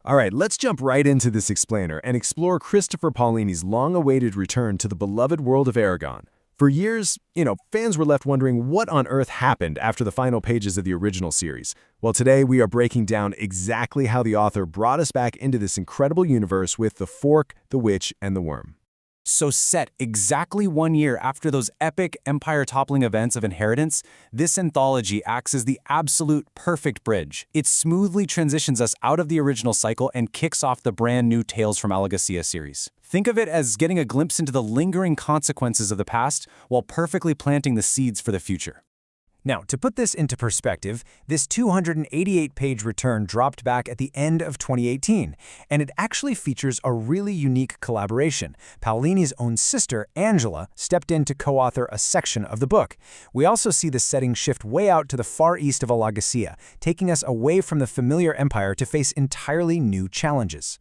All right, let's jump right into this explainer and explore Christopher Paolini's long-awaited return to the beloved world of Eragon. For years, fans were left wondering what on earth happened after the final pages of the original series. Well, today we are breaking down exactly how the author brought us back into this incredible universe with the Fork, the Witch, and the Worm. So set exactly 1 year after those epic empire-toppling events of Inheritance, this anthology acts as the absolute perfect bridge. It smoothly transitions us out of the original cycle and kicks off the brand new Tales from Alagaësia series. Think of it as getting a glimpse into the lingering consequences of the past while perfectly planting the seeds for the future. Now, to put this into perspective, this 288-page return dropped back at the end of 2018, and it actually features a really unique collaboration. Paolini's own sister, Angela, stepped in to co-author a section of the book. We also see the setting shift way out to the far east of Alagaësia, taking us away from the familiar empire to face entirely new challenges.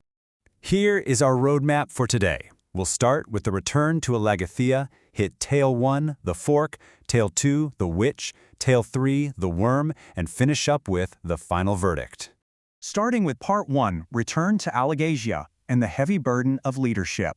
Here is our roadmap for today. We'll start with the return to Alagaësia, hit Tale 1, the Fork, Tale 2, the Witch, Tale 3, the Worm, and finish up with the final verdict. Starting with Part 1, Return to Alagaësia and the Heavy Burden of Leadership.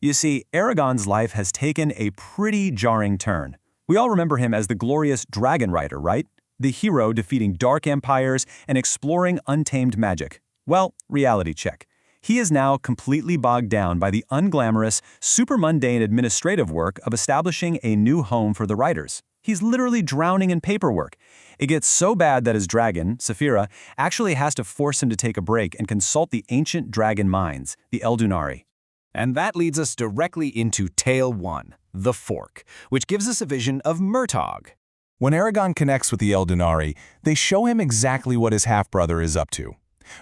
You see, Eragon's life has taken a pretty jarring turn. We all remember him as the glorious dragon rider, right? The hero defeating dark empires and exploring untamed magic. Well, reality check. He is now completely bogged down by the unglamorous, super mundane administrative work of establishing a new home for the riders. He's literally drowning in paperwork. It gets so bad that his dragon, Saphira, actually has to force him to take a break and consult the ancient dragon minds, the Eldunari. And that leads us directly into Tale 1, the Fork, which gives us a vision of Murtagh. When Eragon connects with the Eldunari, they show him exactly what his half-brother is up to.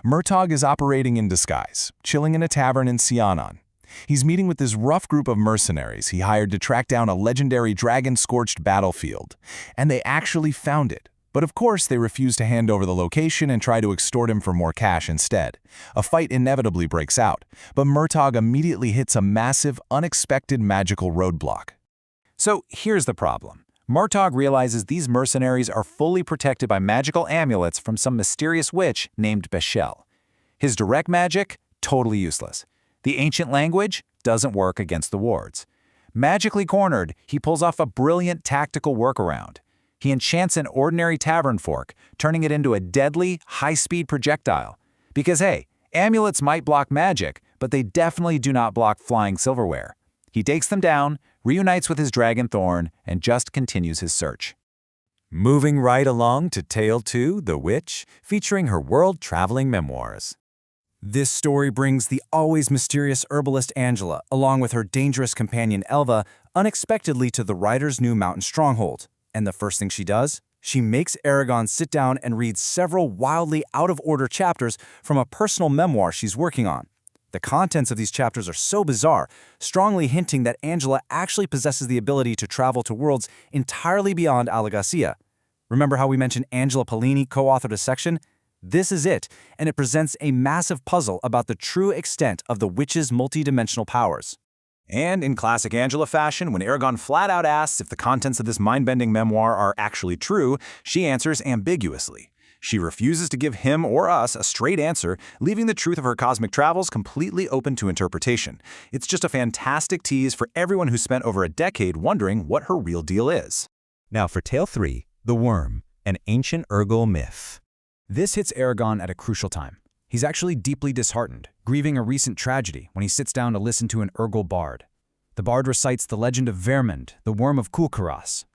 Murtagh is operating in disguise, chilling in a tavern in Sianon. He's meeting with this rough group of mercenaries he hired to track down a legendary dragon-scorched battlefield. And they actually found it. But of course, they refuse to hand over the location and try to extort him for more cash instead. A fight inevitably breaks out, but Murtagh immediately hits a massive, unexpected magical roadblock. So here's the problem. Murtagh realizes these mercenaries are fully protected by magical amulets from some mysterious witch named Beshel. His direct magic? Totally useless. The ancient language? Doesn't work against the wards. Magically cornered, he pulls off a brilliant tactical workaround. He enchants an ordinary tavern fork, turning it into a deadly, high-speed projectile. Because hey, amulets might block magic, but they definitely do not block flying silverware. He takes them down, reunites with his dragon thorn, and just continues his search. Moving right along to Tale 2, the Witch, featuring her world-traveling memoirs. This story brings the always mysterious herbalist Angela, along with her dangerous companion Elva, unexpectedly to the rider's new mountain stronghold. And the first thing she does? She makes Eragon sit down and read several wildly out-of-order chapters from a personal memoir she's working on. The contents of these chapters are so bizarre, strongly hinting that Angela actually possesses the ability to travel to worlds entirely beyond Alagaësia. Remember how we mentioned Angela Paolini co-authored a section? This is it, and it presents a massive puzzle about the true extent of the witch's multidimensional powers. And in classic Angela fashion, when Eragon flat out asks if the contents of this mind-bending memoir are actually true, she answers ambiguously. She refuses to give him or us a straight answer, leaving the truth of her cosmic travels completely open to interpretation. It's just a fantastic tease for everyone who spent over a decade wondering what her real deal is. Now for Tale 3, The Worm, an ancient Urgal myth. This hits Eragon at a crucial time. He's actually deeply disheartened, grieving a recent tragedy when he sits down to listen to an Urgal bard. The bard recites the legend of Vermund, the Worm of Kulkaras.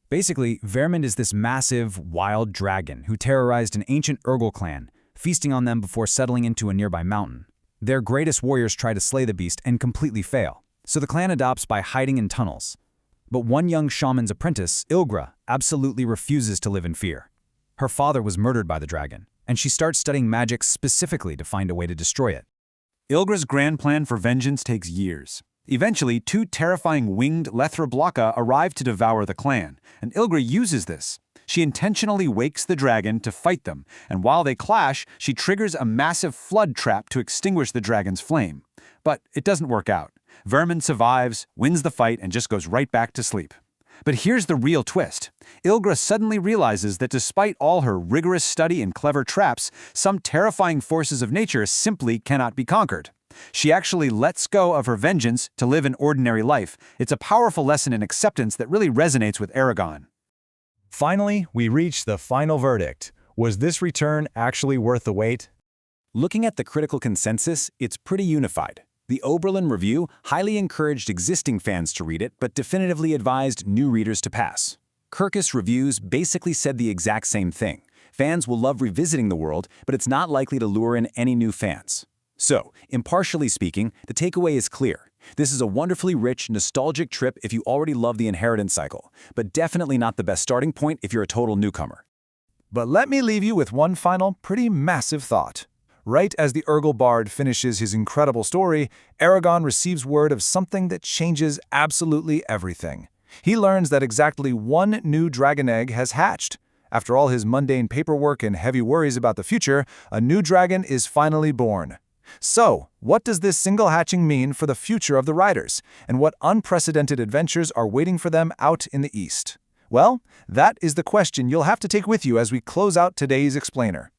Basically, Vermund is this massive, wild dragon who terrorized an ancient Urgal clan, feasting on them before settling into a nearby mountain. Their greatest warriors try to slay the beast and completely fail, so the clan adopts by hiding in tunnels. But one young shaman's apprentice, Ilgra, absolutely refuses to live in fear. Her father was murdered by the dragon, and she starts studying magic specifically to find a way to destroy it. Ilgra's grand plan for vengeance takes years. Eventually, 2 terrifying winged Lethra Blocka arrive to devour the clan, and Ilgra uses this. She intentionally wakes the dragon to fight them, and while they clash, she triggers a massive flood trap to extinguish the dragon's flame. But it doesn't work out. Vermund survives, wins the fight, and just goes right back to sleep. But here's the real twist. Ilgra suddenly realizes that despite all her rigorous study and clever traps, some terrifying forces of nature simply cannot be conquered. She actually lets go of her vengeance to live an ordinary life. It's a powerful lesson in acceptance that really resonates with Eragon. Finally, we reach the final verdict. Was this return actually worth the wait? Looking at the critical consensus, it's pretty unified. The Oberlin Review highly encouraged existing fans to read it, but definitively advised new readers to pass. Kirkus Reviews basically said the exact same thing. Fans will love revisiting the world, but it's not likely to lure in any new fans. So, impartially speaking, the takeaway is clear. This is a wonderfully rich, nostalgic trip if you already love the inheritance cycle, but definitely not the best starting point if you're a total newcomer. But let me leave you with one final, pretty massive thought. Right as the Urgle Bard finishes his incredible story, Eragon receives word of something that changes absolutely everything. He learns that exactly one new dragon egg has hatched. After all his mundane paperwork and heavy worries about the future, a new dragon is finally born. So, what does this single hatching mean for the future of the riders, and what unprecedented adventures are waiting for them out in the East? Well, that is the question you'll have to take with you as we close out today's explainer.